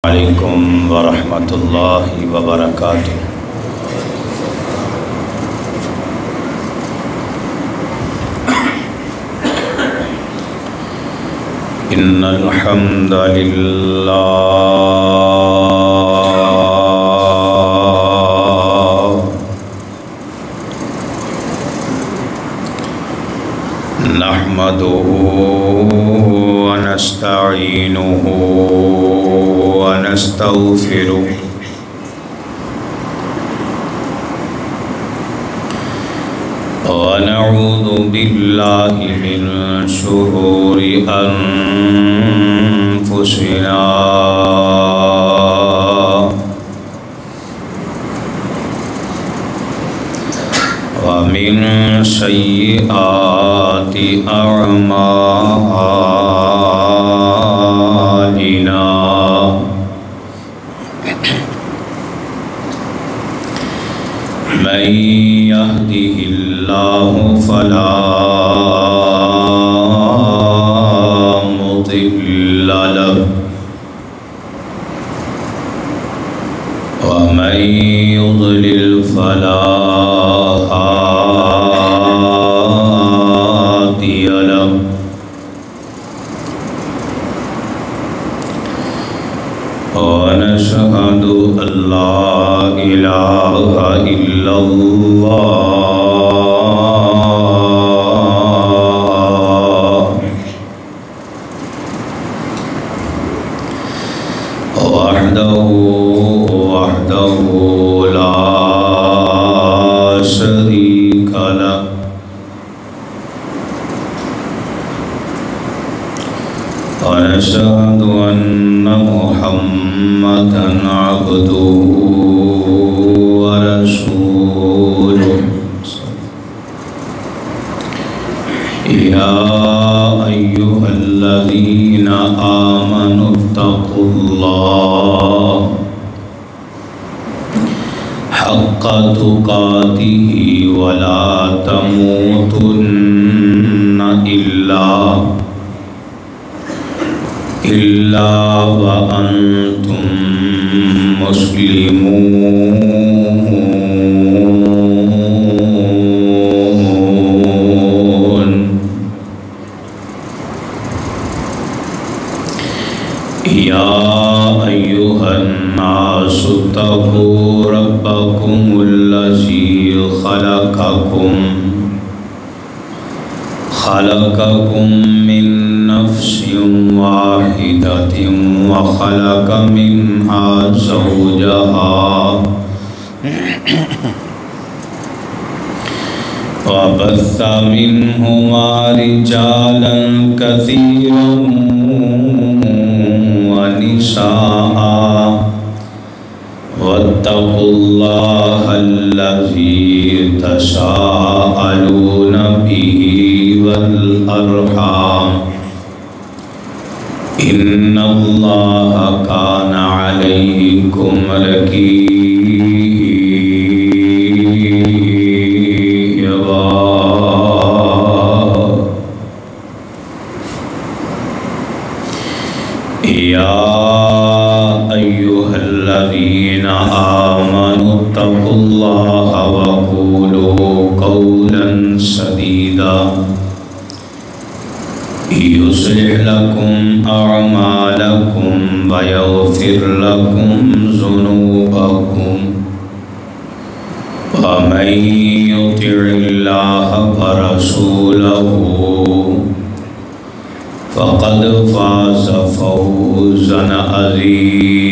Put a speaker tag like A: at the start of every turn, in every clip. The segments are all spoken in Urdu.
A: علیکم ورحمۃ اللہ وبرکاتہ۔ ان الحمد للہ نحمده ونستعینه ونستغفره ونعوذ بالله من شرور أنفسنا ومن سيئات أعمالنا من يهده الله فلا مضل له ومن يضلل فلا هادي له ونشهد أن لا إله إلا الله وحده لا شريك له ونشهد أن محمدًا عبده ورسوله يا أيها الذين آمنوا اتقوا الله حق تقاته ولا تموتن إلا وأنتم مسلمون يا أيها الناس اتقوا ربكم الذي خلقكم من نفس واحدة وخلق منها زوجها وبث منهما رجالا كثيرا ونساء واتقوا الله الذي تساءلون به والأرحام إن الله كان عليكم رقيبا يا أيها الذين آمنوا اتقوا الله وقولوا قولا سديدا يصلح لكم أعمالكم ويغفر لكم ذنوبكم ومن يطع الله ورسوله فقد فاز فوزا عظيما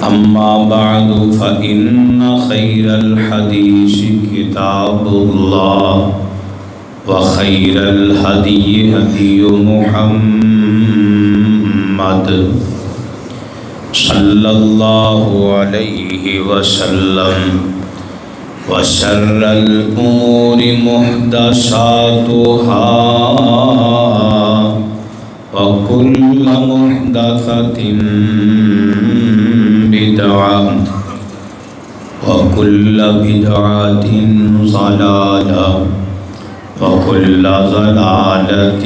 A: أما بعد فإن خير الحديث كتاب الله وخير الهدي هدي محمد صلى الله عليه وسلم وشر الأمور محدثاتها وكل محدثة بدعة وكل بدعة ضلالة وكل ضلالة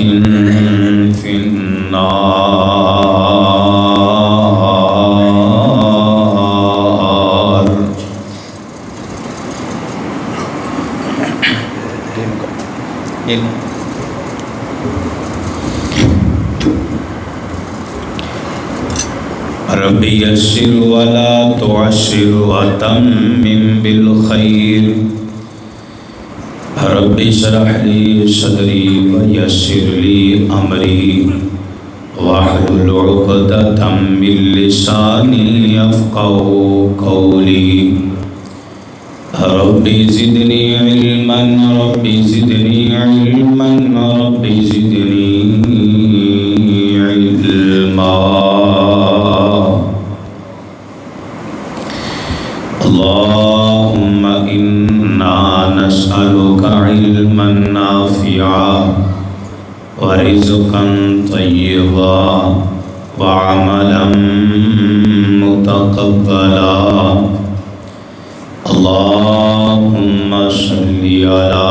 A: في النار. رب يسر ولا تعسر وتمم بالخير. رب اشرح لي صدري ويسر لي أمري واحلل عقدة من لساني يفقهوا قولي. رب زدني علما رب زدني علما رب زدني علما. اللهم إنا نسألك علما نافعا ورزقا طيبا وعملا متقبلا. اللهم صل على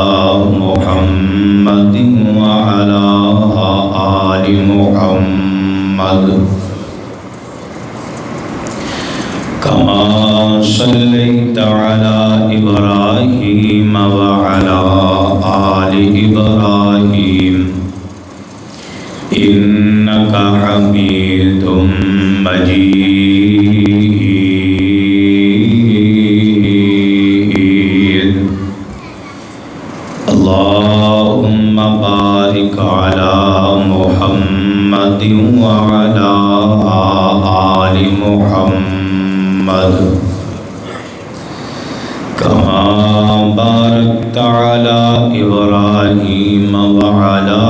A: محمد وعلى آل محمد كما صليت على إبراهيم وعلى آل إبراهيم إنك حميد مجيد. اللهم بارك على محمد وعلى آل محمد كما باركت على إبراهيم وعلى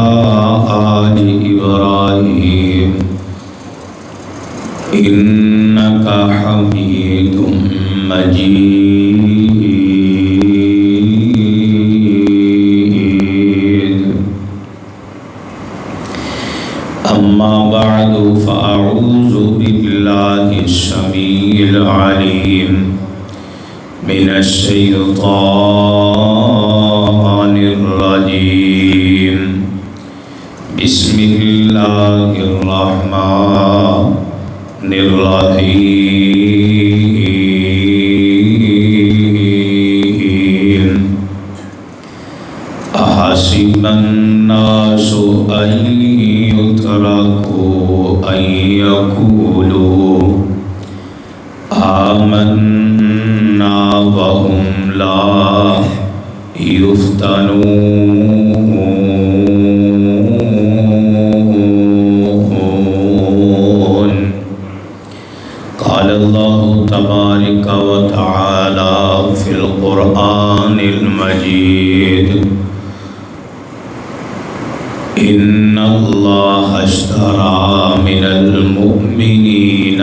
A: آل إبراهيم إنك حميد مجيد. أما بعد فأعوذ بالله السميع العليم من الشيطان الرجيم. بسم الله الرحمن الرحيم. أحسب الناس أن يتركوا أن يقولوا آمنا وهم لا يفتنون. قال الله تبارك وتعالى في القرآن المجيد: إن الله اشترى من المؤمنين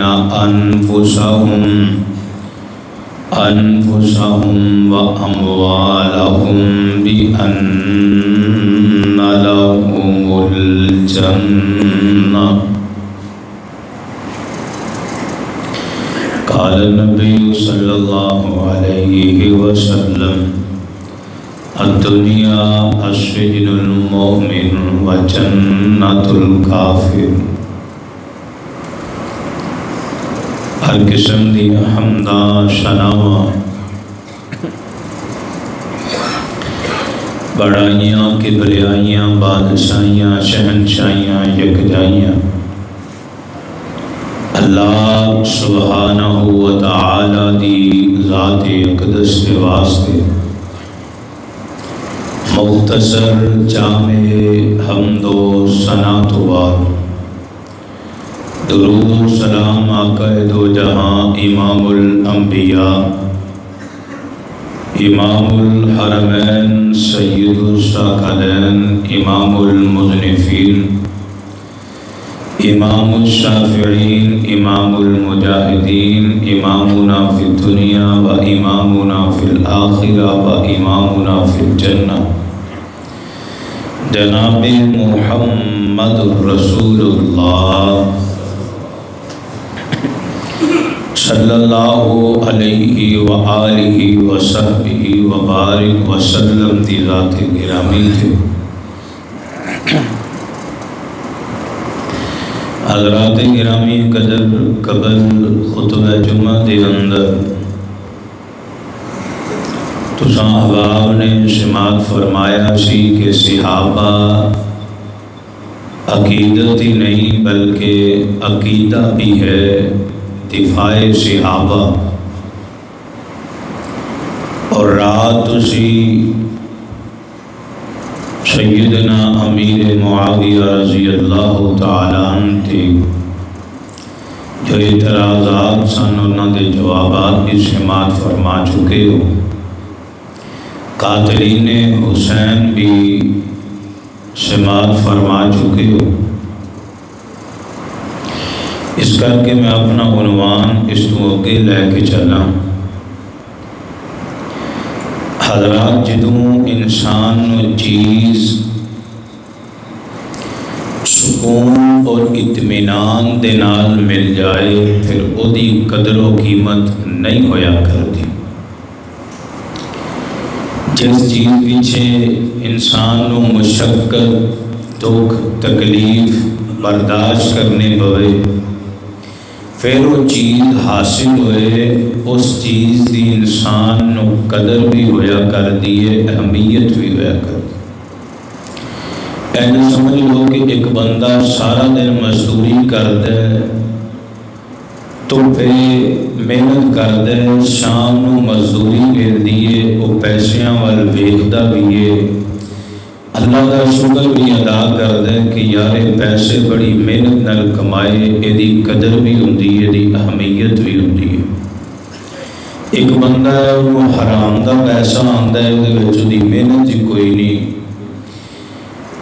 A: أنفسهم وأموالهم بأن لهم الجنة. قال النبي صلى الله عليه وسلم: الدنيا السجن المؤمن وجنة الكافر. ہر قسم دی حمداں شناواں بڑائیاں کبریائیاں بادشاہیاں شہنشاہیاں یکجائیاں اللہ سبحانہ و تعالی دی ذات اقدس کے واسطے مختصر جامع حمد و ثنا تو بعد درود سلام آقا دو جہاں امام الانبیاء امام الحرمین سید الثقلین امام المذنبین امام الشافعین امام المجاہدین امامنا فی الدنیا و امامنا فی الآخرہ و امامنا فی الجنہ جناب محمد رسول اللہ صلی اللہ علیہ وآلہ وصحبہ وبارک وسلم دی ذات گرامی تھے۔ حضرات گرامی قدر قبل خطبہ جمعہ دے اندر تساں احباب نے سماعت فرمایا سی کہ صحابہ عقیدت ہی نہیں بلکہ عقیدہ بھی ہے دفاع صحابہ، اور رات اسی سیدنا امیر معاویہ رضی اللہ تعالیٰ عنہ تھے جو اعتراضات سن انہوں نے جوابات بھی سماعت فرما چکے ہو، قاتلین حسین بھی سماعت فرما چکے ہو۔ اس کر کے میں اپنا عنوان اس تو اگے لے کے چلا۔ حضرات جدوں انسان نو چیز سکون اور اطمینان دے نال مل جائے پھر او دی قدر و قیمت نہیں ہویا کرتی۔ جس چیز پیچھے انسان نو مشقت دکھ تکلیف برداشت کرنے پوے پھر وہ چیز حاصل ہوئے اس چیز دی انسان نو قدر بھی ہویا کر دیئے، اہمیت بھی ہویا کر دی۔ ایسے سمجھ لو کہ ایک بندہ سارا دن مزدوری کر دے تو پھر محنت کر دے، شام نو مزدوری کر دیئے، وہ پیسیاں وال ویکھدا بھی ہے، اللہ کا شکر بھی ادا کر دے کہ یارے پیسے بڑی محنت نال کمائے، ایدی قدر بھی ہوندی ہے، ایدی اہمیت بھی ہوندی ہے۔ ایک بندہ ہے وہ حرام دا پیسہ آندا ہے، وچ دی محنت ہی کوئی نہیں،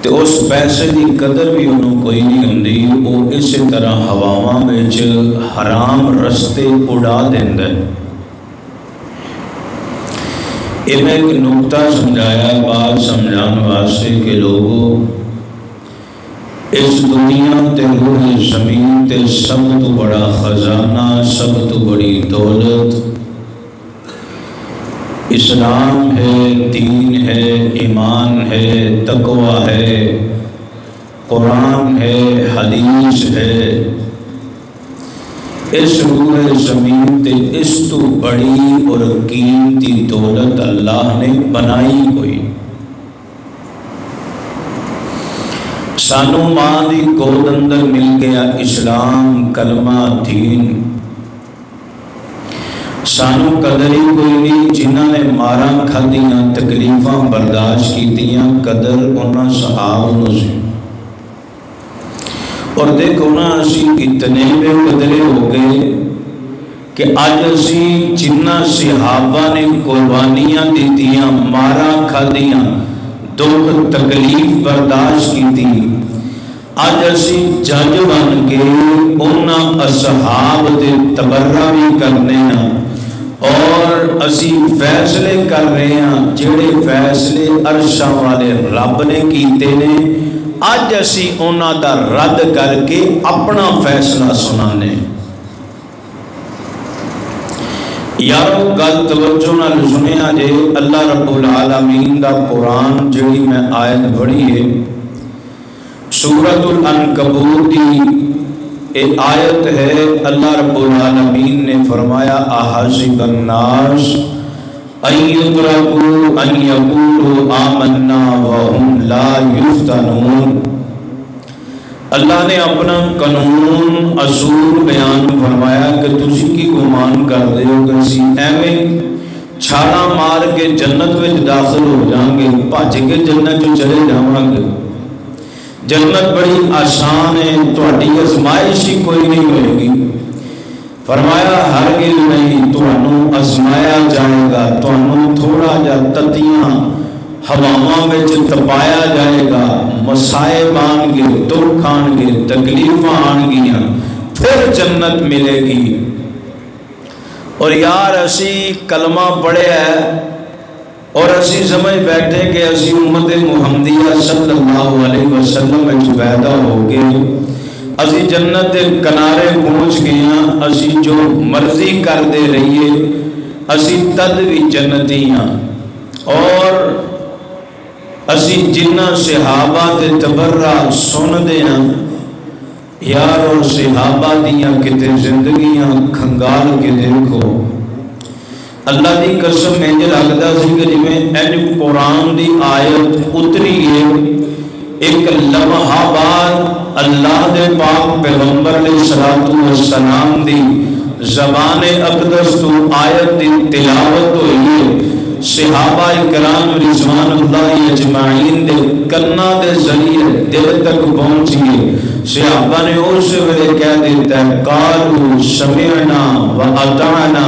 A: تو اس پیسے دی قدر بھی انہوں کوئی نہیں ہوندی، وہ اسی طرح ہواواں وچ حرام رستے اڑا دیندا ہے۔ میں ایک نکتہ سمجھایا بات سمجھان واسطے کہ لوگوں اس دنیا تے روح زمین تے سب تو بڑا خزانہ، سب تو بڑی دولت اسلام ہے، دین ہے، ایمان ہے، تقوی ہے، قرآن ہے، حدیث ہے۔ اس روح زمین تے اس تو بڑی اور قیمتی دولت اللہ نے بنائی کوئی۔ سانو ماں دی گود اندر مل گیا اسلام، کلمہ، دین، سانو قدر ہی کوئی نہیں۔ جنہاں نے مارا کھدیاں، تکلیفاں برداشت کیتیاں، قدر انہاں صحابہ سے۔ اور دیکھو نا اسی اتنے بے قدرے ہو گئے کہ آج اسی جنہ صحابہ نے قربانیاں دیتیاں، مارا کھدیاں، دکھ تکلیف برداشت کی تھی، آج اسی جج بن کے انہاں اصحاب دے تبرہ بھی کرنے ہیں اور اسی فیصلے کر رہے ہیں جڑے فیصلے عرشاں والے رب نے کیتے نے، آج اسی اونا دا رد کر کے اپنا فیصلہ سنانے۔ یارو گل توجہ نال سنیا جے، اللہ رب العالمین دا قرآن جڑی میں آیت پڑھی ہے سورۃ العنکبوت دی ایک آیت ہے، اللہ رب العالمین نے فرمایا احسب الناس ان یترکوا ان یقولوا آمنا وهم لا یفتنون۔ اللہ نے اپنا قانون اصول بیان فرمایا کہ تسی کی گمان کر دے ہو کہ اسی ایویں چھاڑا مار کے جنت وچ داخل ہو جائیں گے، بھج کے جنت چ چلے جاواں گے۔ جنت بڑی آسان ہے، تہاڈی آزمائش ہی کوئی نہیں ہوئے گی۔ فرمایا ہرگز نہیں، تمہیں آزمایا جائے گا، تمہیں تھوڑا جا تتیاں ہواواں وچ تپایا جائے گا، مصائب آن گے، دکھ آن گے، تکلیفاں آن گیاں، پھر جنت ملے گی۔ اور یار اسی کلمہ پڑھے ہے اور اسی سمجھ بیٹھے کہ اسی امت محمدیہ صلی اللہ علیہ وسلم میں پیدا ہو گئے، اسی جنت دے کنارے پہنچ گئے ہیں، اسی جو مرضی کر دے رہیے، اسی تد بھی جنتی ہیں۔ اور اسی جنہ صحابہ دے تبرہ سن دے ہیں، یارو صحابہ دیاں کتے زندگیاں کھنگال کے دیکھو۔ اللہ دی قسم میں یہ لگتا سی کہ جی میں این قرآن دی آیت اتری ہے، ایک لمحہ بعد اللہ دے پاک پیغمبر علیہ السلام دی زبان اقدس تو آیت دی تلاوت ہوئی ہے، صحابہ کرام رضوان اللہ اجمعین دے کنا دے ذریعے دل تک پہنچیے۔ صحابہ نے اس ویلے کہہ دیتا ہے قالوا سمعنا و اطعنا،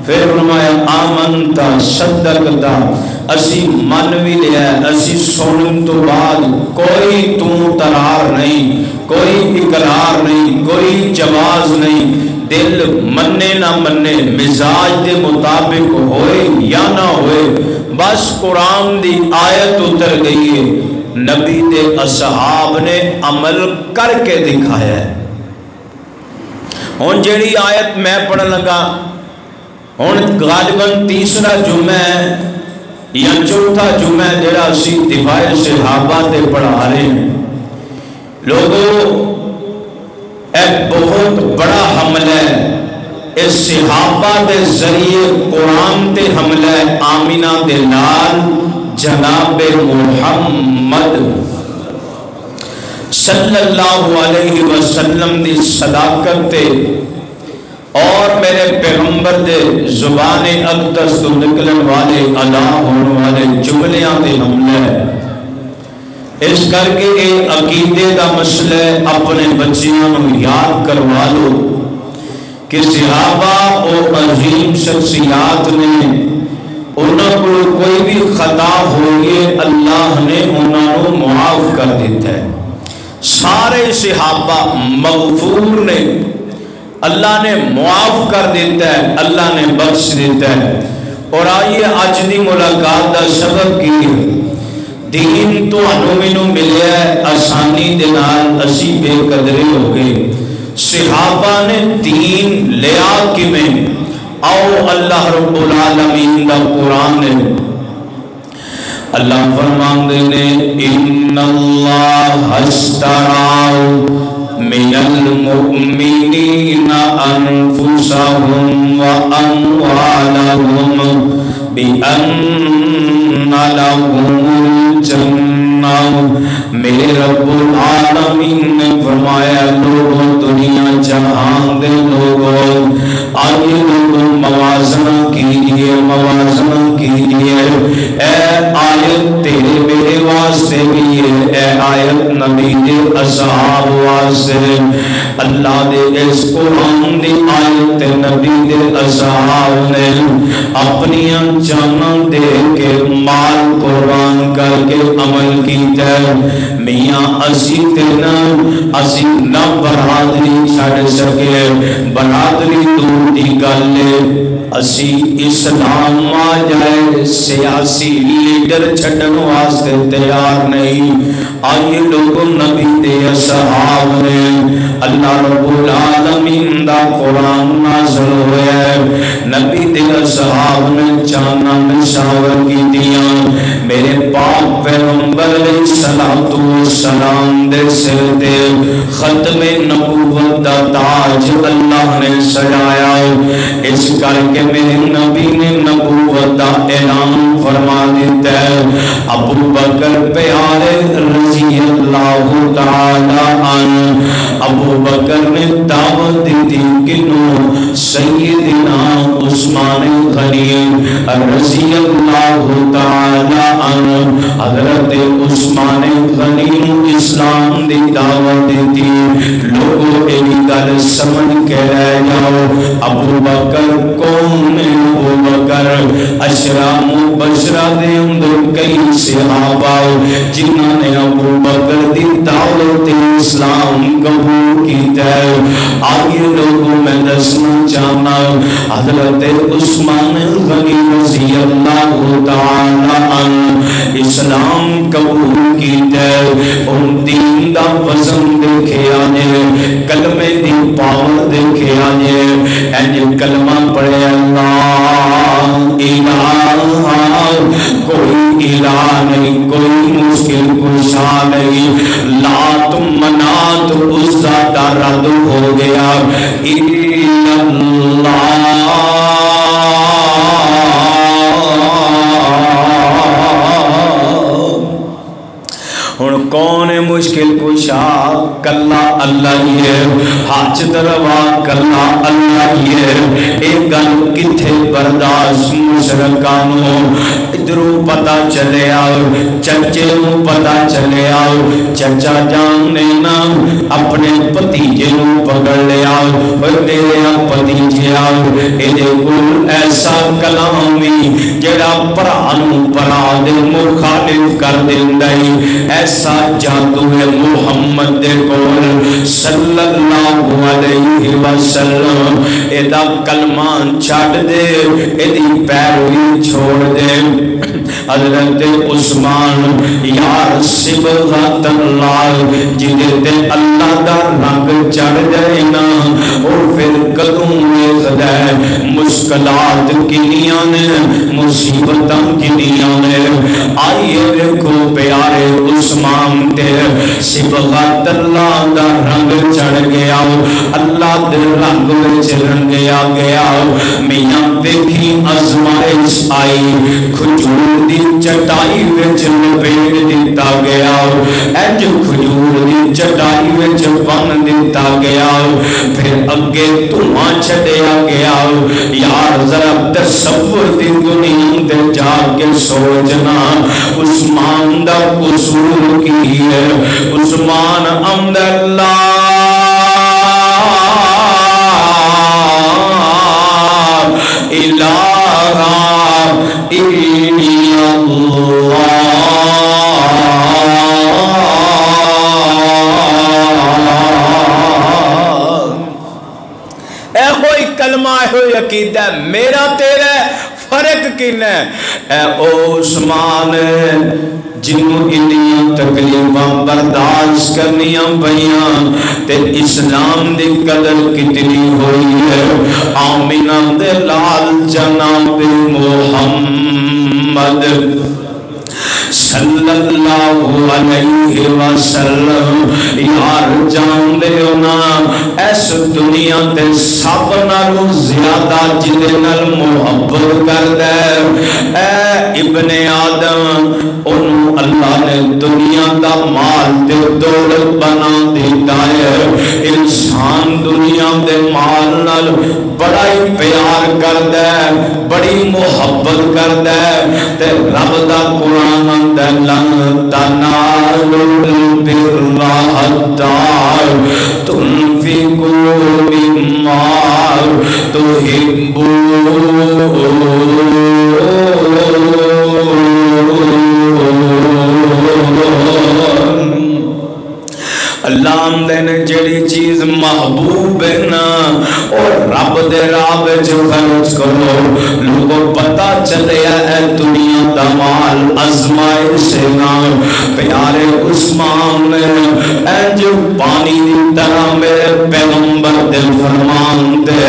A: پھر فرمایا آمنتا صدقتا، اسی من بھی لیا، اسی سنن تو بعد کوئی تو ترار نہیں، کوئی اقرار نہیں، کوئی جواز نہیں، دل مننے نہ مننے، مزاج دے مطابق ہوئے یا نہ ہوئے، بس قرآن دی آیت اتر گئی ہے، نبی دے اصحاب نے عمل کر کے دکھایا ہے۔ ہن جیڑی آیت میں پڑھن لگا، ہن غالباً تیسرا جمعہ ہے یا چوتھا جمعہ جڑا اسی دفاع صحابہ تے پڑھا رہے ہیں۔ لوگوں ایک بہت بڑا حملہ ہے، اس صحابہ دے ذریعے قرآن تے حملہ ہے، آمینہ دے نال جناب محمد صلی اللہ علیہ وسلم دی صداقت تے اور میرے پیغمبر دے زبان اقدس تو نکلن والے ادا ہونے والے جملیاں دے حملہ ہے۔ اس کر کے ایک عقیدے دا مسئلہ اپنے بچیاں نو یاد کروا لو کہ صحابہ اور عظیم شخصیات نے انہوں کو کوئی بھی خطا ہوئے اللہ نے انہوں کو معاف کر دیتا ہے۔ سارے صحابہ مغفور نے، اللہ نے معاف کر دیتا ہے، اللہ نے بخش دیتا ہے۔ اور آئیے آج دی ملاقات دا سبب کی ہے، دین تو انہوں ملے ہے آسانی دنال، اسی بے قدرے ہو گئے۔ صحابہ نے دین لیا کی میں آؤ اللہ رب العالمین دا قرآن ہے۔ اللہ فرمان دینے ان اللہ اشترى من المؤمنین انفسهم واموالهم بأن لهم الجنہ۔ میرے رب العالمین نے فرمایا لوگوں دنیا جہان دے لوگوں آئیے لوگوں موازنہ کیجئے، موازنہ کیجئے۔ اے آیت تیرے میرے واسطے بھی ہے، اے آیت نبی دے اصحاب واسطے، اللہ دے اس قرآن دی آیت نبی دے اصحاب نے اپنی جاناں دے کے مال قربان کر کے عمل کیتا ہے۔ میاں اسی تینا اسی نہ برادری چھڑ سکے، برادری دور دی گلے، اسی اسلام آ جائے سیاسی لیڈر چھڑن واسطے تیار نہیں۔ آئیے لوگوں نبی دے اصحاب نے اللہ رب العالمین دا قرآن نازل ہویا ہے، نبی دے اصحاب نے جانا نشاور کی دیا، میرے پاک پیغمبر علیہ السلام دے سر دے ختم نبوت دا تاج اللہ نے سجایا۔ اس کر کے میرے نبی نے نبوت دا اعلان فرما دیتا ہے۔ ابو بکر پیارے رضی اللہ تعالی عنہ، ابو بکر نے دعوت دی کنو سیدنا عثمان غنی رضی اللہ تعالی عنہ، حضرت عثمان غنی اسلام دی دعوت دی۔ لوگوں ایک گل سمجھ کے رہ جاؤ، ابو بکر کون ہے؟ ابو بکر اشرا مبشرہ دے اندر کئی صحابہ جنہوں نے ابو بکر دی دعوت اسلام قبول کیتا ہے۔ آگے لوگوں میں دسنا چاہنا حضرت عثمان غنی رضی اللہ تعالی عنہ اسلام قبول کیتا ہے۔ ان دین دا وزن دیکھے آنے پاور دیکھے آجے اینج کلمہ پڑھے اللہ الہ کوئی الہ نہیں کوئی مشکل کشا نہیں لات منات عزا دا رد ہو گیا ہن کون ہے مشکل کشا کلا اللہ ہی ہے ہاتھ دروا کلا اللہ ہی ہے ایک گل کتھے برداشت مشرکانوں ادھروں پتا چلے آؤ چچے نو پتا چلے آؤ چچا جان نے نا اپنے پتیجے نو پکڑ لے آؤ اور تیرے پتیجے آؤ ایدے کول ایسا کلامی جڑا پرانو پرا دے مخالف کر دندائی ایسا جادو ہے محمد دے کول صلی اللہ علیہ وسلم ایدہ کلمان چھاڑ دے ایدی پیروی چھوڑ دے حضرت عثمان یار صبغت اللہ جنہیں دے اللہ دا رنگ چڑھ جائے نا اور پھر قدوں میں خدای مشکلات کنیاں نے مصیبتاں کنیاں نے آئیے دیکھو پیارے عثمان تے صبغت اللہ دا رنگ چڑھ گیا اللہ دے رنگ وچ رنگیا گیا میاں دیکھی آزمائش آئی کھجور دی چٹائی وچ لپیٹ دیتا گیا اج کھجور دی چٹائی وچ بن دیتا گیا پھر اگے دھواں چھڈیا گیا یار ذرا تصور دی دنیا تے جا کے سوچنا عثمان دا قصور کی ہے عثمان عمد اللہ الہ الا اللہ اے ہوئی کلمہ اے ہوئی عقیدہ میرا تیرے فرق کن ہے اے عثمان جنہوں انہیں تکلیفاں برداشت کرنیاں پئیاں تے اسلام دی قدر کتنی ہوئی ہے آمینہ دے لال جناب محمد صلی اللہ علیہ وسلم یار جان دے ہونا اس دنیا تے سب نالوں زیادہ جدے نال محبت کر دے اے ابن آدم انہوں اللہ نے دنیا دا مال تے دولت بنا دیتا ہے انسان دنیا دے مال نال بڑا ہی پیار کر دے بڑی محبت کر دے تے رب دا قرآن لن تنالوا البر حتى تنفقوا مما تحبون اللہ آمدے نے جڑی چیز محبوب ہے نا اور رب دے راہ وچ خرچ کرو لوگوں پتہ چلیا اے دنیا دا مال آزمائش نا پیارے عثمان نے اے جو پانی دی طرح میرے پیغمبر دے فرمان دے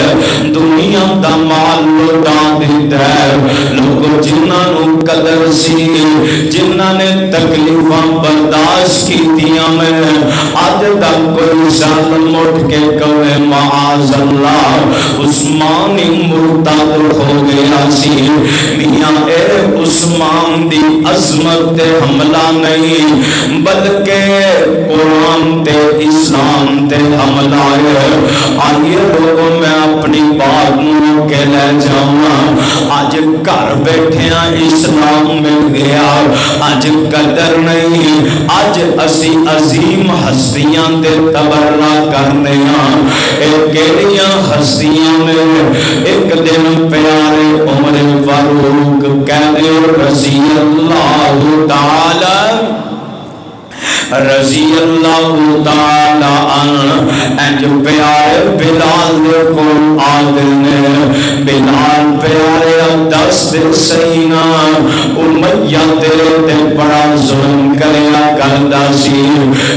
A: دنیا دا مال لوٹا دیتا ہے لوگوں جنہاں نو قدر سی جنہاں نے تکلیفاں برداشت کیتیاں میں آج تک کوئی ظالم اٹھ کے کہے معاذ اللہ عثمان مرتد ہو گیا سی میاں اے عثمان دی عظمت تے حملہ نہیں بلکہ قرآن تے اسلام تے حملہ ہے آئیے لوگوں میں اپنی بات نو کے لے جاؤں آج گھر بیٹھے ہیں اسلام مل گیا آج قدر نہیں آج اسی عظیم ہستیاں تے تبرہ کرنے ایک کیڑیاں ہستیاں نے ایک دن پیارے عمر فاروق کہنے رضی اللہ تعالی رضی اللہ تعالی عنہ انج پیارے بلال دے کو آدھنے بلال پیارے دست سینہ امیہ تیرے تے بڑا ظلم کریا کردہ سی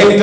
A: 1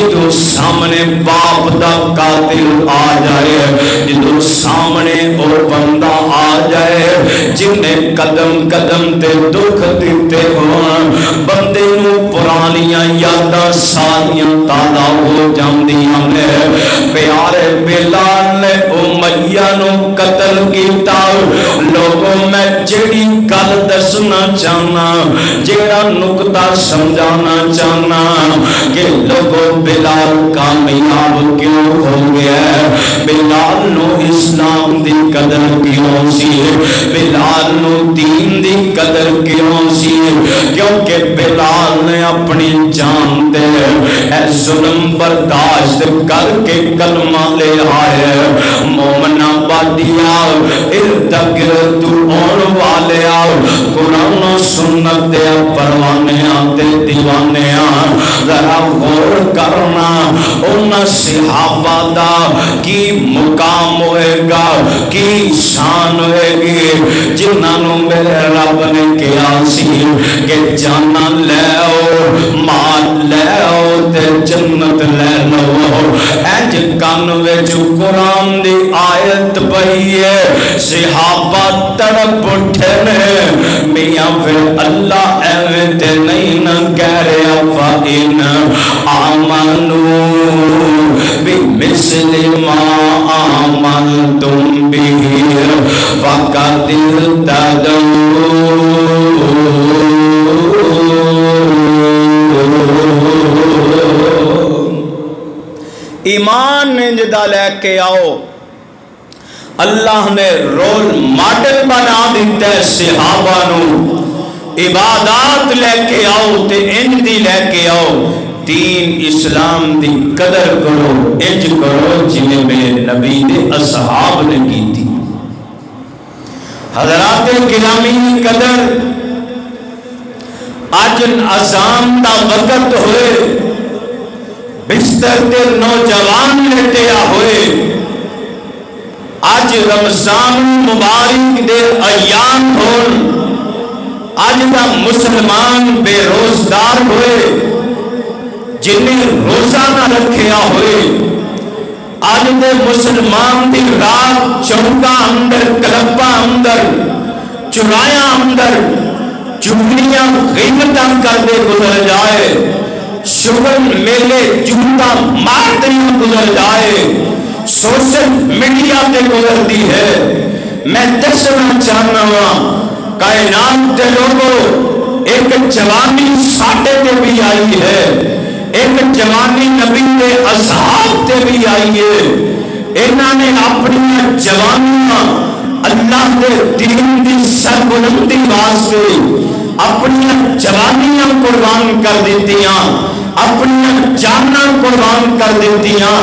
A: جدو سامنے باپ دا قاتل آ جائے، جدو سامنے او بندہ آ جائے جن نے قدم قدم تے دکھ دیتے ہوں، بندے نو پرانیاں یاداں ساریاں تازہ ہو جاندیاں نے۔ پیارے بلال نے امیہ نو قتل کیتا۔ لوگوں میں جڑی گل دسنا چاہنا، جڑا نقطہ سمجھانا چاہنا کہ لوگوں بلال کامیاب کیوں ہو گیا، بلال نو اسلام دی قدر کیوں سی، بلال نو دین دی قدر کیوں سی، کیونکہ بلال نے اپنی جان دے اے ظلم برداشت کر کے کلمہ لے آئے۔ مومنہ بادیا ارد گرد اون والے آؤ، قرآن و سنت دے پروانے آتے دیوانے آ، ذرا غور کرنا ان صحابہ دا کی مقام ہوئے گا، کی شان ہوئے گی، جنہوں میرے رب نے کیا سی کہ جانا لے آؤ، مال لے آؤ تے جنت لے لو۔ اینج کانوے جو قرآن دی آیت پئی ہے، صحابہ تڑپ اٹھے نے، میاں پھر اللہ ایویں تے نہیں نہ کہہ رہا فَإِنْ آمَنُوا بِمِثْلِ مَا آمَنْتُمْ بِهِ فَقَدِ اهْتَدَوْا۔ ایمان نجدہ لے کے آؤ، اللہ نے رول ماڈل بنا دیتا ہے صحابہ نو، عبادات لے کے آؤ تے انج دی لے کے آؤ، دین اسلام دی قدر کرو، انج کرو جنہیں میرے نبی دے اصحاب نے کی تھی۔ حضرات گرامی قدر، آج اذان دا وقت ہوئے، بستر تے نوجوان لیٹیا ہوئے، آج رمضان مبارک دے ایام ہون، آج دا مسلمان بے روزدار ہوئے، جنہیں روزہ نہ رکھیا ہوئے، آج دے مسلمان دی رات چوکا اندر، کلبہ اندر، چرایا اندر، چگلیاں غیبتاں کر دے گزر جائے، شغل میلے جھوٹا مارتریاں گزر جائے، سوشل میڈیا تے گزر دی ہے۔ میں دسنا چاہنا ہوں کائنات دے لوگوں، ایک جوانی ساٹے تے بھی آئی ہے، ایک جوانی نبی دے اصحاب تے بھی آئی ہے۔ انہاں نے اپنی جوانیاں اللہ دے دین دی سربلندی واسطے اپنی جوانیاں قربان کر دیتیاں، اپنی جاناں قربان کر دیتیاں،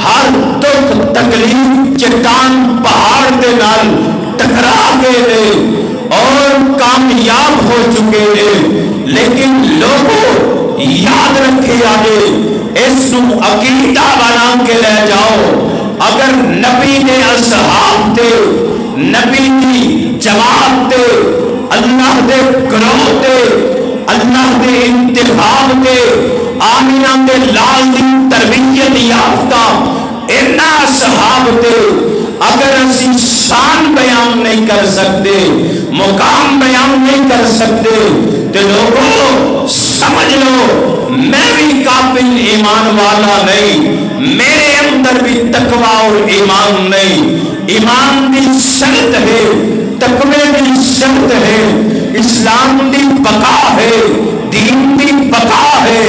A: ہر دکھ تکلیف چٹان پہاڑ دے نال ٹکرا گئے دے اور کامیاب ہو چکے دے۔ لیکن لوگوں یاد رکھے آگے، اس نو عقیدہ بنا کے لے جاؤ، اگر نبی نے اصحاب تے، نبی دی جماعت تے، اللہ دے گروہ تے، اللہ دے انتخاب تے، آمینہ دے لال دی تربیت یافتہ انہا صحاب تے، اگر اسی شان بیان نہیں کر سکتے، مقام بیان نہیں کر سکتے، تو لوگوں سمجھ لو میں بھی قابل ایمان والا نہیں، میرے اندر بھی تقوی اور ایمان نہیں۔ ایمان دی شرط ہے، تقوی دی شرط ہے، اسلام دی بقا ہے، دین دی بقا ہے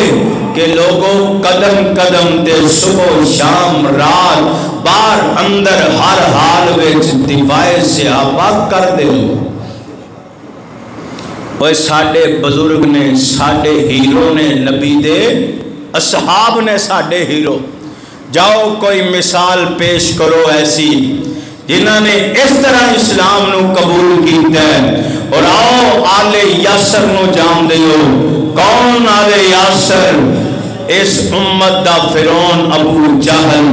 A: کہ لوگوں قدم قدم تے صبح شام رات بار اندر ہر حال وچ دفاع صحابہ کر دے۔ وہ ساڈے بزرگ نے، ساڈے ہیرو نے، نبی دے اصحاب نے ساڈے ہیرو۔ جاؤ کوئی مثال پیش کرو ایسی جنہوں نے اس طرح اسلام نو قبول کیتا ہے، اور آؤ آل یاسر نو جان دیو۔ کون آل یاسر؟ اس امت دا فرعون ابو جہل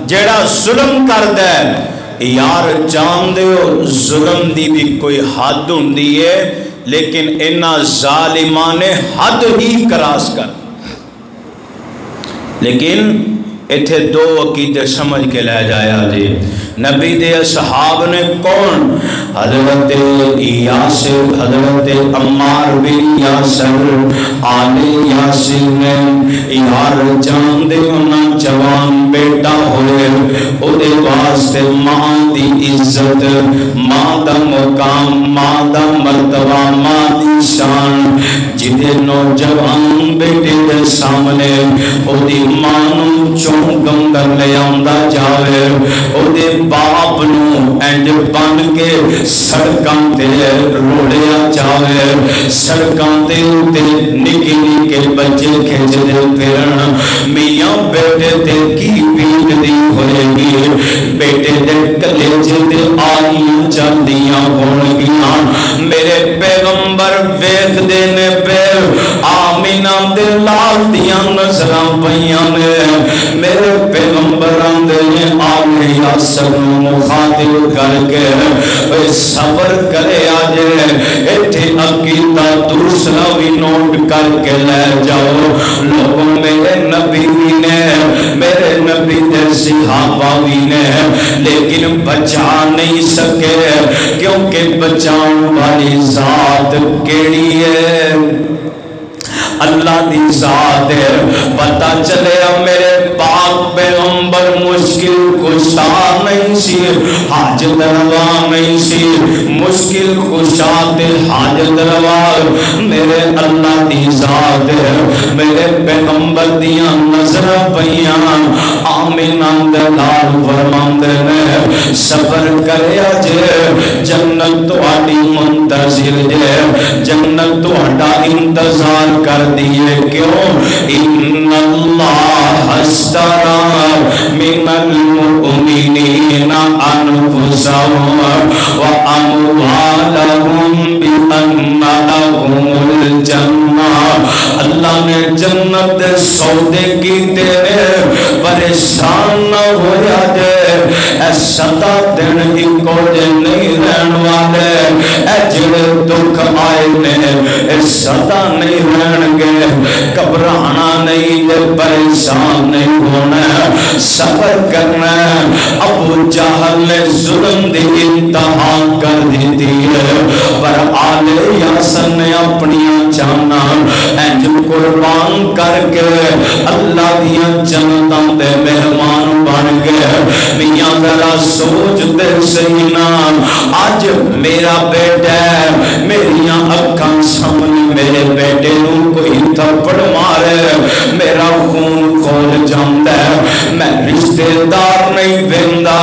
A: جیڑا ظلم کردا ہے۔ یار جان دیو ظلم دی بھی کوئی حد ہوندی ہے، لیکن انہاں ظالمان نے حد ہی کراس کر۔ لیکن اتھے دو عقیدے سمجھ کے لے جایا جی. نبی دے اصحاب نے کون؟ حضرت یاسر، حضرت عمار بن یاسر، آل یاسر نے یار جان دے انہاں جوان بیٹا ہوئے او دے واسطے ماں دی عزت، ماں دا مقام، ماں دا مرتبہ، ماں دی شان، جدے نوجوان بیٹے دے سامنے او دی ماں نوں چونکم کر لے آندا جاوے، او دے باپ نو اینج بن کے سڑکاں تے روڑیا جاوے، سڑکاں تے نکی نکی بچے کھچ دے پھرن، میاں بیٹے تے کی پیٹ دی ہوئے گی، بیٹے دے کلیجے تے آئیاں چاندیاں ہون گیاں. میرے پیغمبر ویکھ دے نے پہ آمینہ دے لال دیاں نظراں پئیاں نے، میرے پیغمبر آندے نے آل یاسر مخاطب کر کے صبر کرے آجے ایتھے عقیدہ دوسرا بھی نوٹ کر کے لے جاؤ. لوگوں میرے نبی نے، میرے نبی دے صحابہ بھی نے، لیکن بچا نہیں سکے، کیونکہ بچاؤں والی ذات کیڑی ہے؟ اللہ دی ذات ہے. پتہ چلے میرے پاک پیغمبر مشکل کشا نہیں سی، حاجت روا نہیں سی، مشکل کشا تے حاجت روا میرے اللہ دی ذات ہے. میرے پیغمبر دیاں نظر پئیاں آمینہ دے لال فرماندے نے صبر کریا جے، جنت تہاڈی منتظر جے، جنت تہاڈا انتظار کر دیئے. کیوں؟ ان اللہ اشتری من المؤمنین انفسهم واموالهم بان لهم الجنہ. اللہ نے جنت دے سودے کیتے نے، پریشان نہ ہویا جے، اے سدا دن ایکو جے نہیں رہن والے، اے جڑے دکھ آئے نے اے سدا نہیں رہن گے، گھبرانا نہیں دے، پریشان نہیں ہونا، صبر کرنا. ابو جہل نے ظلم دی انتہا کر دیتی ہے، پر آل یاسر نے اپنی جانا انج قربان کر کے اللہ دیاں جنتاں دے مہمان بن گئے. میاں ذرا سوچ دے صحیح نا، آج میرا بیٹا ہے، میریاں اکھاں سامنے میرے بیٹے نوں کوئی تھپڑ مارے، میرا خون کھول جاندا ہے، میں رشتے دار نہیں ویندا،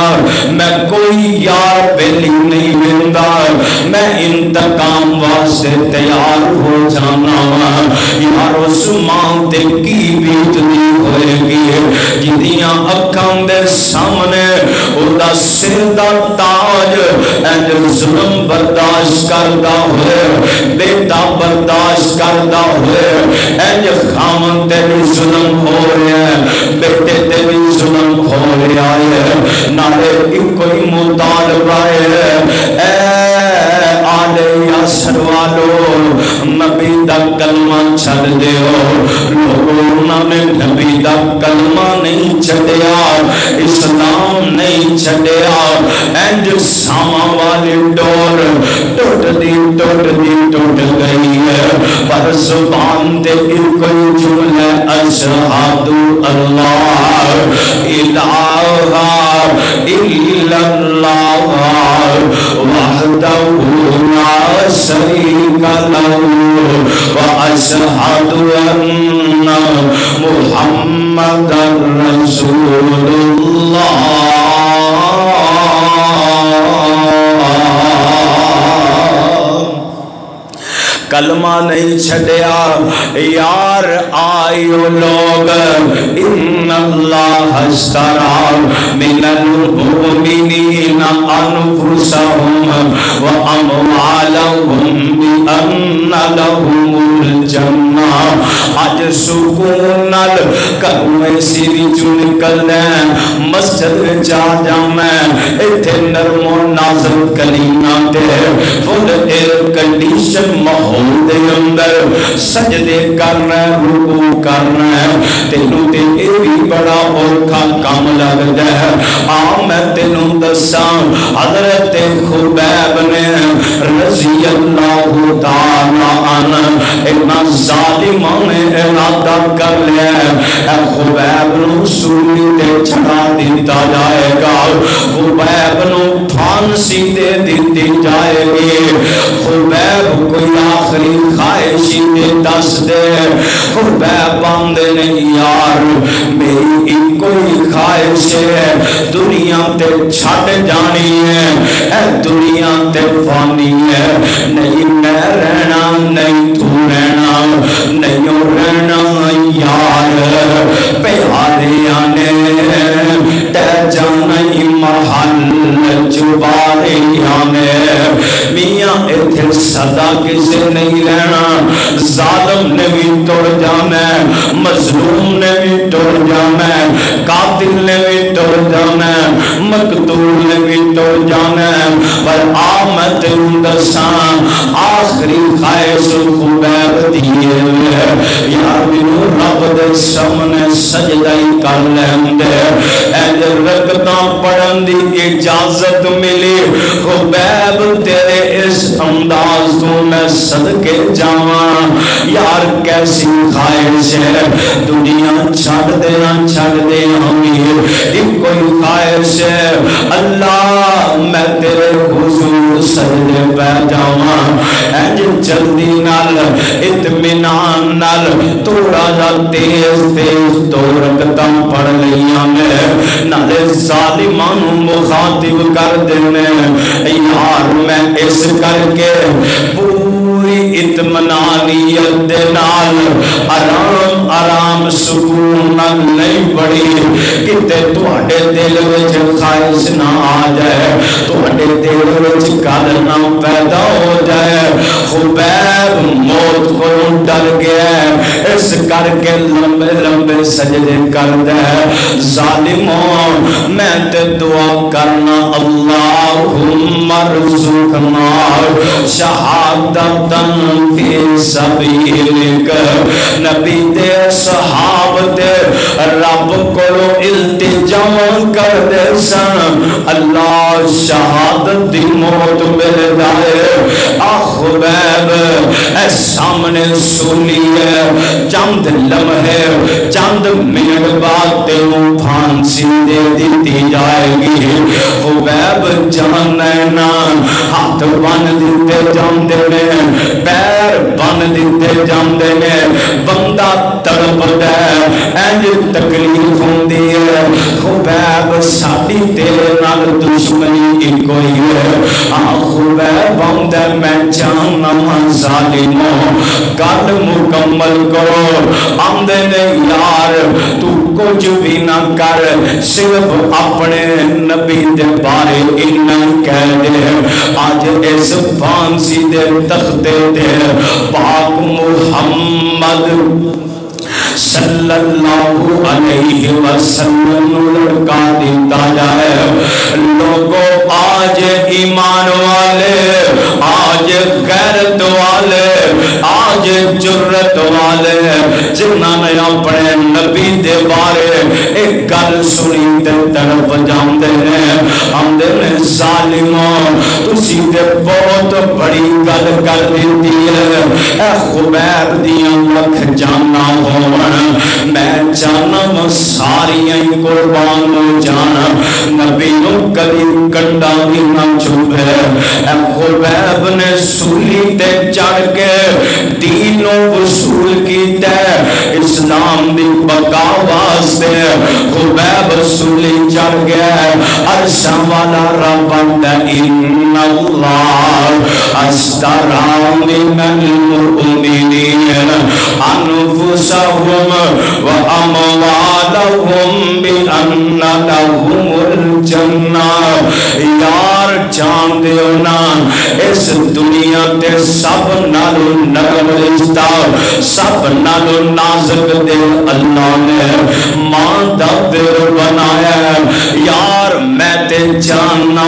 A: میں کوئی یار بیلی نہیں ویندا، میں انتقام واسطے تیار ہو جانا وا. یار اس ماں تے کی بیتدی ہوئے گی جدیاں اکھاں دے سامنے اُدا سر دا تاج اینج ظلم برداشت کردا ہوئے، بیٹا برداشت کردا ہوئے، اینج خامن تے بھی ظلم ہو رہا ہے، بیٹے تے بھی ظلم ہو رہا ہے، نالے کوئی مطالبہ ہے. اے آل یاسر والو نبی دا کلمہ چھڑ دیو. لوگوں نے نبی دا کلمہ نہیں چھڑیا، اسلام نہیں چھڑیا، اینج ساما والی ڈور ٹوٹ گئی ہے، پر زبان تے کوئی جملہ اشہد اللہ الہ الا اللہ وحدہ لا شریک لہ واشہد ان محمد رسول اللہ. کلمہ نہیں چھڑیا. یار آئیو لوگ ان اللہ اشتری من المؤمنین انفسهم واموالهم بان لهم الجنہ. آج سکون نال گھروں سی وچوں نکلنا مسجد جا جانا ایتھے نرم و نازک کلیماں تے فل ایئر کنڈیشن ماحول دے اندر سجدے کرنا رکوع کرنا تینوں تے اے بھی بڑا اوکھا کام لگدا ہے آ میں تینوں دساں حضرت خبیب نے رضی اللہ تعالی عنہ اتنا ظالماں نے ارادہ کر لیا اے خبیب نو سولی تے چڑھا دیتا جائے گا خبیب نو پھانسی دے دیتی جائے گی خبیب کوئی آخری خواہشی دے دس دے خبیب باندے نہیں یار میری کوئی خواہش ہے دنیا تے چھٹ جانی ہے اے دنیا تے فانی ہے نہیں میں رہنا نہیں تو رہنا نہیں رہنا یار پیارے آنے تے جانا ہی محل چبارے آنے میاں ایتھے صدا کسے نہیں رہنا ظالم نے بھی توڑ جانا مظلوم نے بھی توڑ جانا قاتل نے بھی توڑ جانا مقتول نے بھی توڑ جانا پر آمد دساں آخری خواہش خبیب دیئے یار بنو رب دے سامنے سجدائی کر لیندے اے رکتاں پڑھن دی اجازت ملی خبیب تیرے اس انداز تو میں صدقے جاواں یار کیسی خواہش ہے دنیا چھڑ دینا امیر ایک کوئی خواہش ہے اللہ میں تیرے حضور سجدے پہ جاواں انج جلدی نال اطمینان نال تھوڑا جا تیز تو رکھتا پڑھ لیاں میں نالے ظالماں نو مخاطب کر دینے یار میں اس کر کے پوری اطمینانیت دے نال آرام آرام سکون نال نہیں پڑھی کتے تواڈے دل وچ خواہش نہ آ جائے تواڈے دل وچ گل نہ پیدا ہو جائے خبیب موت کو ڈر گیا اس کر کے لمبے لمبے سجدے کر دے ظالموں میں تے دعا کرنا اللہم ارزقنا شہادتا فی سبیلک نبی دے صحاب دے رب کو التجا کر دے سن اللہ شہادت دی موت مل جائے خبیب اے سامنے سنی ہے چند لمحے چند منٹ بعد تینوں پھانسی دے دیتی جائے گی خبیب جاننا ہاتھ بن دیتے جاندے نے پیر بن دیتے جاندے نے بندہ تڑپ دے انج تکلیف ہوندی ہے خبیب ساڈی تیرے نال دشمنی ایک ہوئی ہے خبیب آندا میں جاننا ظالموں گل مکمل کرو آندے نے یار تو کچھ بھی نہ کر صرف اپنے نبی دے بارے اتنا کہہ دے آج اس پھانسی دے تختے دے پاک محمد صلی اللہ علیہ وسلم لڑکا دیتا جائے لوگوں آج ایمان والے آج غیرت والے آج جرت والے جنہاں نے اپنے نبی دے بارے ایک گل سنی تے تڑپ جاندے ہیں آندے نے ظالموں تسی تے بہت بڑی گل کر دیتی ہے اے خبیب دیاں لکھ جانا ہون میں جانا ساریاں قربان ہو جانا نبی نو کبھی کنڈا بھی نہ چھپے اے خبیب نے سولی تے چڑھ کے دین و وصول کیتا اسلام دی بقا واسطے خبیب سولی چڑھ گیا عرشاں والا رب اندا ان اللہ اشترى من المؤمنین انفسهم وَأَمْوَالَهُمْ بِأَنَّ لَهُمُ الْجَنَّةِ یار جان دیو نا اس دنیا تے سب نالو نرم رشتہ سب نالو نازک دل اللہ نے ماں دا دل بنایا یار میں تے جاننا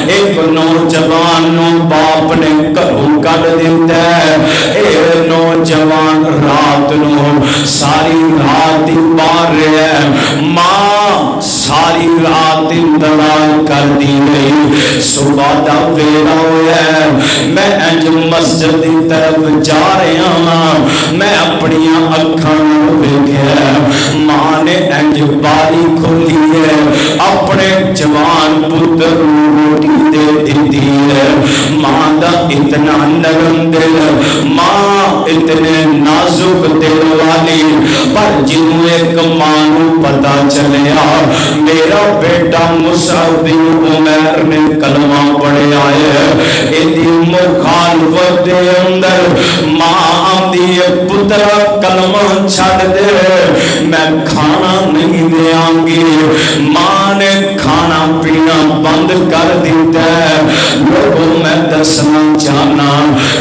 A: ایک نوجوان نو باپ نے گھروں کڈ دتا ہے اے نوجوان رات نو ساری رات ہی مار رہا ہے ماں ساری رات انتظار کر دی گئی صبح دا ویلا ہویا ہے میں انج مسجد دی طرف جا رہا ہاں میں اپنی اکھاں ویکھیا ماں نے انج باری کھولی ہے اپنے جوان پتر روٹی دے دیتی ہے ماں دا اتنا نرم دل ماں اتنے نازک دل والی پر جنوں ایک ماں نو پتا چلیا میرا بیٹا مصعب بن عمیر نے کلمہ پڑھیا ہے ایدی مخالفت دے اندر ماں آندی پتر کلمہ چھڑ دے میں کھانا نہیں دیاں گی ماں نے کھانا پینا بند کر دیتا ہے لوگوں میں دسنا چاہنا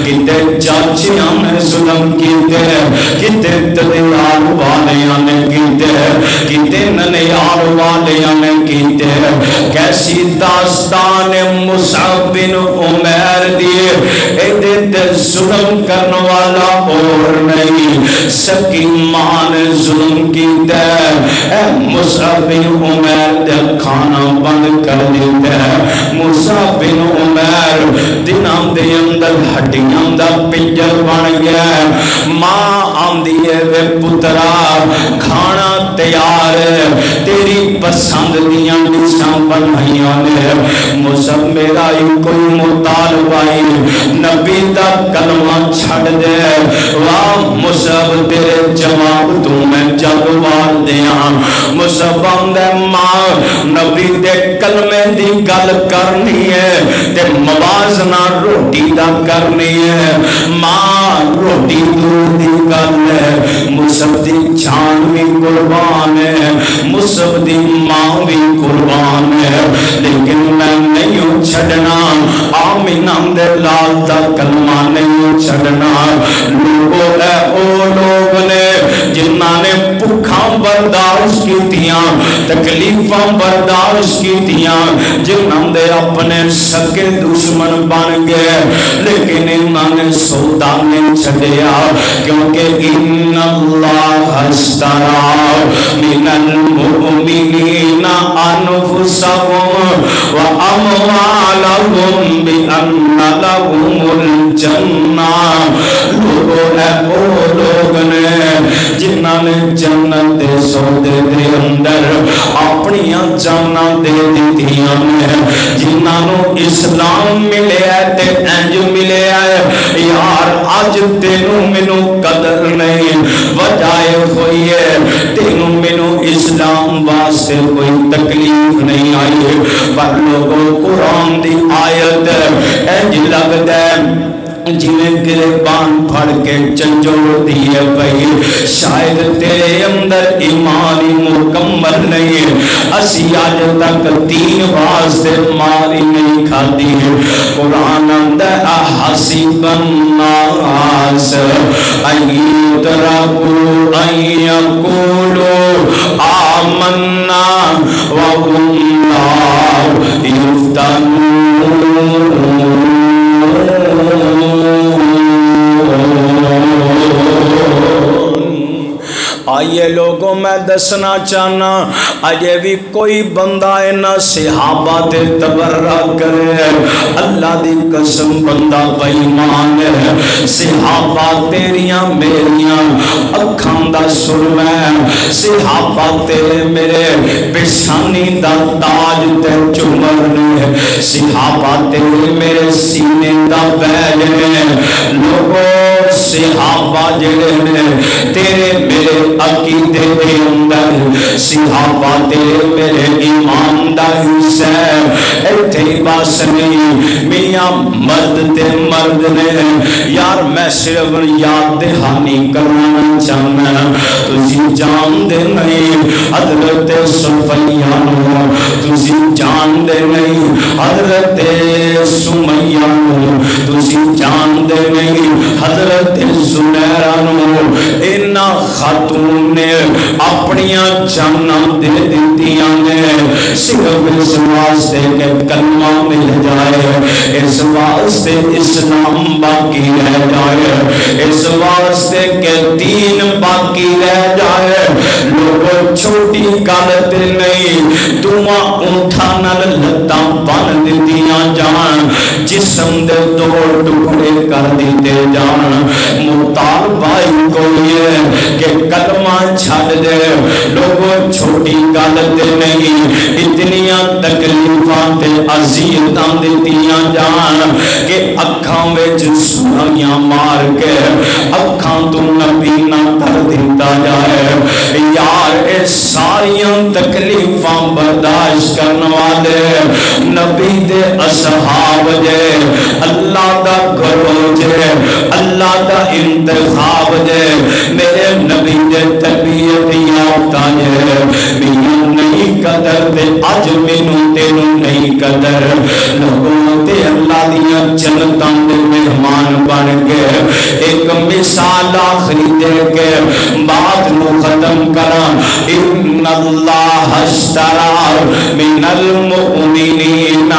A: کتے چاچیاں نے ظلم کیتے کتے دلیال والیاں نے کیتے کتے ننیال والیاں نے کیتے کیسی داستان مصعب بن عمیر دیے ایدے تے ظلم کرنے والا اور نہیں سکی ماں نے ظلم کیتے اے مصعب بن عمیر دے کھانا بند کر دیتے مصعب بن عمیر دنوں دے اندر ہڈیاں دا پنجر بن گیا ماں آندی ہے وے پترا کھانا تیار ہے تیری پسند دیاں ڈشاں بنائیاں نے مصعب میرا ہی کوئی مطالبہ نبی دا کلمہ چھڑ دے واہ مصعب تیرے جواب تو میں جواب دیاں مصعب آندے ماں نبی دے کلمے دی گل کرنی ہے تے موازنہ روٹی دا کرنی ہے ماں روٹی دور دی گل ہے مصعب دی جان بھی قربان ہے مصعب دی ماں بھی قربان ہے لیکن میں نہیں چھڑنا آمینہ دے لال دا کلمہ نہیں چھڑنا لوگوں اے او لوگ نے جنہاں نے بھوکاں برداشت کیتیاں تکلیفاں برداشت کیتیاں جنہاں دے اپنے سکے دشمن بن گئے لیکن انہاں نے سودا نہیں چھڑیا کیونکہ ان اللہ اشترى من المؤمنین انفسهم واموالهم بان لهم الجنہ لوگ نے جنہاں نے جنت دے سودے دے اندر اپنی جانا دے دیتیاں نے جنہاں نو اسلام ملے ہے تے انج ملے ہے یار آج تینوں منو قدر نہیں وجائے ہوئی ہے تینوں منو اسلام واسطے کوئی تکلیف نہیں آئی پر لوگوں قرآن دی آیت انج لگتا ہے جنہیں گریبان پھڑ کے چنجوڑ دیئے بھئی شاید تیرے اندر ایمانی مکمل نہیں اسی آج تک دین واسطے ماری نہیں کھاتی قرآن اندر احسب الناس ان یترکوا ان یقولوا آمنا وهم لا یفتنون آئیے لوگوں میں دسنا چاہنا آجے بھی کوئی بندہ اینا صحابہ تے تبرہ کرے اللہ دی قسم بندہ بیمان ہے صحابہ تیریاں میریاں اکھاں دا سرمہ صحابہ تیرے میرے پیشانی دا تاج تے چمر نے صحابہ تیرے میرے سینے دا بیج نے لوگوں صحابہ جڑے نے تیرے میرے عقیدے کے اندر صحابہ تیرے میرے ایمان دا حصہ ایتھے باس نہیں میاں مرد تے مرد نے یار میں صرف یاد دہانی کرنا چاہنا تسی جان دے نہیں حضرت صفیہ نو تسی جان دے نہیں حضرت سمیہ نو تسی جان دے نہیں حضرت زنیرہ نو اینا خاتون نے اپنیاں جاناں دے دیتیاں نے صرف اس واسطے کہ کلمہ مل جائے اس واسطے اسلام باقی رہ جائے اس واسطے کہ دین باقی رہ جائے لوگوں چھوٹی گل تے نہیں دعا اونٹھاں نال لتاں بن دتیاں جان جسم دے دو ٹکڑے کر دیتے جان مطالبہ کوئی ہے کہ کلمہ چھڈ دے لوگوں چھوٹی گل تے نہیں اتنیاں تکلیفاں تے اذیتاں دتیاں جان کہ اکھاں وچ سوئیاں مار کے اکھاں تو نبی نہ کر دیتا جائے یار اے ساریاں تکلیفاں برداشت کرنے والے نبی دے اصحاب جے اللہ دا گھرو جے اللہ دا انتخاب جے میرے نبی دے تربیت یافتہ جے میاں نہیں قدر تے اج مینوں تینوں نہیں قدر لوگوں تے اللہ دیاں جنتاں دے مہمان بن گئے ایک مثال آخری دے کے بات نو ختم کرا ان اللہ اشترا من المؤمنین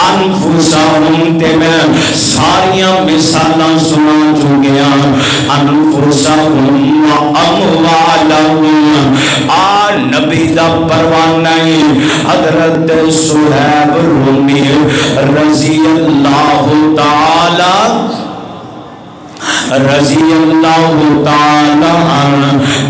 A: انفسہم تے میں ساریاں مثالاں سنا چکیا انفسہم اموالہم نبی دا پروانہ حضرت صہیب رومی رضی اللہ تعالی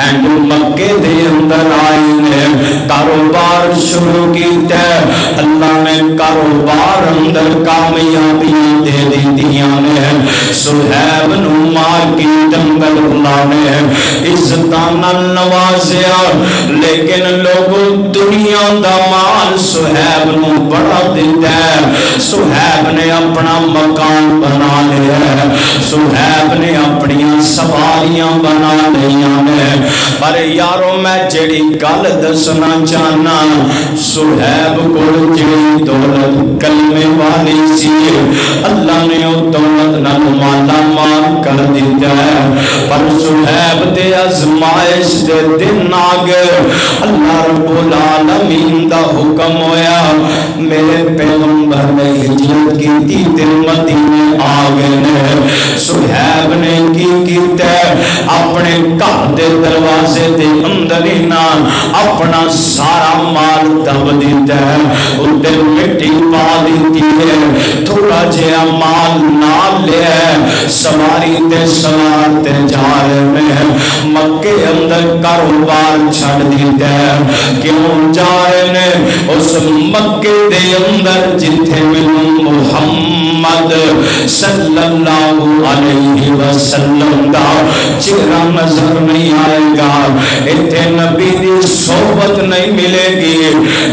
A: اینڈ مکے دے اندر آئے نے کاروبار شروع کیتا ہے اللہ نے کاروبار اندر کامیابیاں دے دیتیاں نے صہیب نو مارکیٹ اندر اللہ نے عزتاں نال نوازیا لیکن لوگوں دنیا دا مال صہیب نو بڑا دیتا ہے صہیب نے اپنا مکان بنا لیا ہے صہیب نے اپنی سواریاں بنا لیاں نے پر یارو میں جڑی گل دسنا چاہنا صہیب کو جڑی دولت کلمے والی سی اللہ نے وہ دولت نال مالا مال کر دیتا ہے پر صہیب دے آزمائش دے دن آگے اللہ رب العالمین دا حکم ہویا میرے پیغمبر نے ہجرت کی تھی تے مدینے آگے نے صہیب نے کی کیتا ہے اپنے گھر دے دروازے دے اندر ہی نہ اپنا سارا مال دب دیتا ہے اُتے مٹی پا دیتی ہے تھوڑا جہا مال نال لے سواری تے سوار تے جا رہے ہیں مکے اندر کاروبار چھڑ دیتا ہے کیوں جا رہے ہیں اس مکے دے اندر جتھے میں محمد صلی اللہ علیہ وسلم دا چہرہ نظر نہیں آئے گا اتنے نبی دی صحبت نہیں ملے گی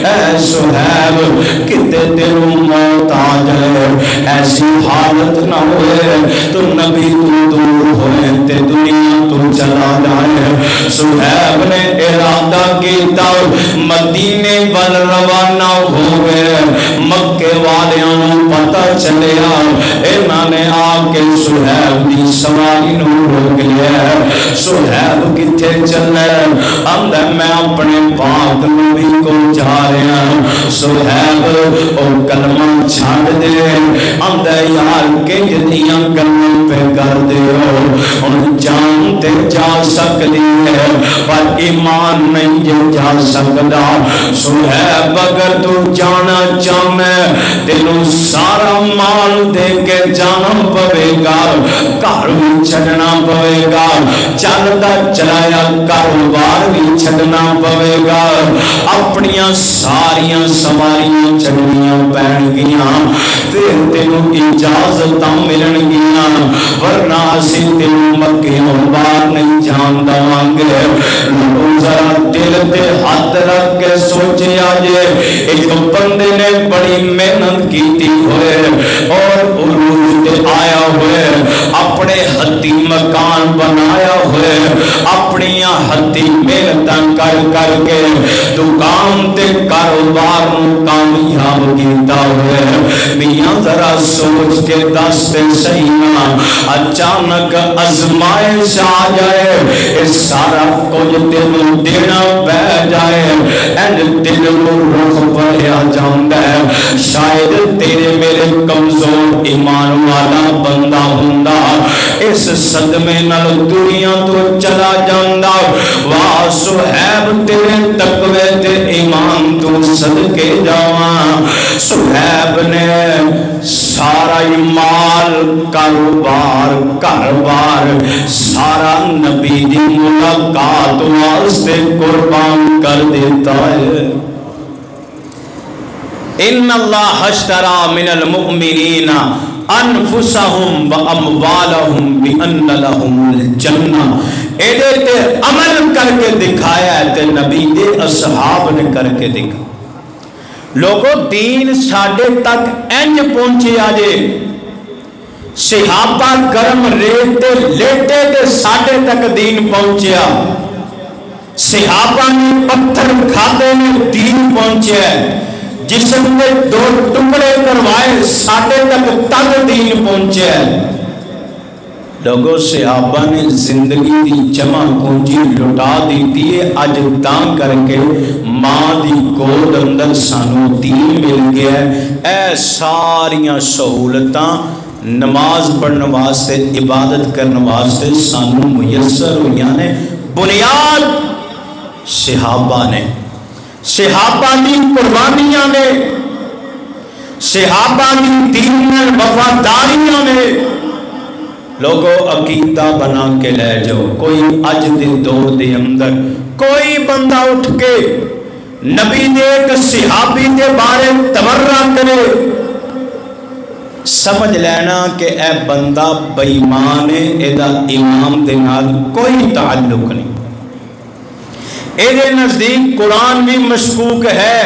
A: اے صہیب کتے دلوں موت آ جائے ایسی حالت نہ ہوئے تو نبی تو دور ہوئے تے دنیا تو چلا جائے صہیب نے ارادہ کیتا مدینے وال روانہ ہو گئے مکے والیاں پتہ چلیا انہاں نے آ کے صہیب دی سواری نو روک لیا صہیب کتھے چلے اندر میں اپنے پاک نبی کو جا رہا صہیب او کلمہ چھاڑ دے اندر یار کے جدیاں کلمہ پہ کر دے ان جانتے جا سکتی ہے پر ایمان نہیں جا سکتا صہیب اگر تو جانا چاہنے تینوں سارا مال دے کے جانا پوے گا گھر بھی چھڑنا پوے گا چلتا چلایا کاروبار بھی چھڑنا پوے گا اپنیاں ساریاں سواریاں چھڑنیاں پہن گیاں پھر تینوں اجازت ملن گیاں ورنہ اسی تینوں مکیوں باہر نہیں جان دواںگے لوگ ذرا دل تے ہاتھ رکھ کے سوچے آجے ایک بندے نے بڑی محنت کی تھی ہوئے اور عروج تے آیا ہوئے اپنے حد ہتھی مکان بنایا ہوئے اپنی ہتھی محنت کر کر کے دکان تے کاروبار کامیاب کیتا ہوئے میاں ذرا سوچ کے دستے صحیح نہ اچانک آزمائش آ جائے اس سارا کچھ تینوں دینا پہ جائے این دل کو رخ پڑیا جاندہ ہے شاید تیرے میرے کمزور ایمان والا بندہ ہوندا اس صدمے نال دنیا تو چلا جاندہ واہ صہیب تیرے تقوی تے ایمان تو صدقے جاواں صہیب نے سارا مال کاروبار کاروبار سارا نبی دی ملاقات واسطے قربان کر دیتا ہے ان اللہ اشترى من المؤمنین انفسهم و اموالهم بان لهم الجنہ ایدے تے عمل کر کے دکھایا ہے تے نبی دے اصحاب نے کر کے دکھا لوگوں دین ساڑھے تک انج پہنچے آجے صحابہ گرم ریتے لیٹے دے ساڑھے تک دین پہنچیا صحابہ نے پتھر کھاتے میں دین پہنچے جسم نے دو ٹکڑے کروائے ساڑھے تک دین پہنچے لوگوں صحابہ نے زندگی دی جمع کنجی لٹا دیتی ہے اج تاں کر کے ماں دی گود اندر سانو دین مل گیا ہے اے ساریاں سہولتاں نماز پڑھنے واسطے عبادت کرنے واسطے سانو میسر ہوئیاں نے بنیاد صحابہ نے صحابہ دی قربانیاں نے صحابہ دی دین وفاداریاں نے لوگوں عقیدہ بنا کے لے جاؤ کوئی اج دے دور دے اندر کوئی بندہ اٹھ کے نبی دے ایک صحابی دے بارے تبرہ کرے سمجھ لینا کہ اے بندہ بے ایمان ہے ایدہ امام دے نال کوئی تعلق نہیں ایدے نزدیک قرآن بھی مشکوک ہے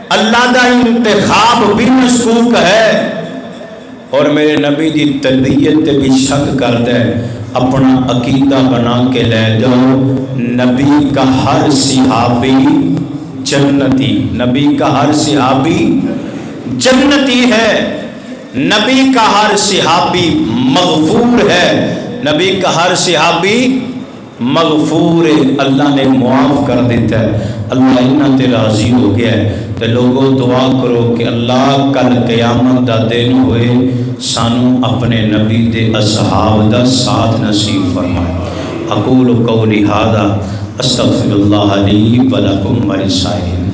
A: اللہ دا انتخاب بھی مشکوک ہے اور میرے نبی دی تربیت تے بھی شک کر دے اپنا عقیدہ بنا کے لے جاؤ نبی کا ہر صحابی جنتی نبی کا ہر صحابی جنتی ہے نبی کا ہر صحابی مغفور ہے نبی کا ہر صحابی مغفور ہے اللہ نے معاف کر دیتا ہے اللہ انہاں تے راضی ہو گیا ہے تے لوگوں دعا کرو کہ اللہ کل قیامت دا دن ہوئے سانو اپنے نبی دے اصحاب دا ساتھ نصیب فرمائے اقول قولی ھذا استغفر اللہ لی ولکم ولسائر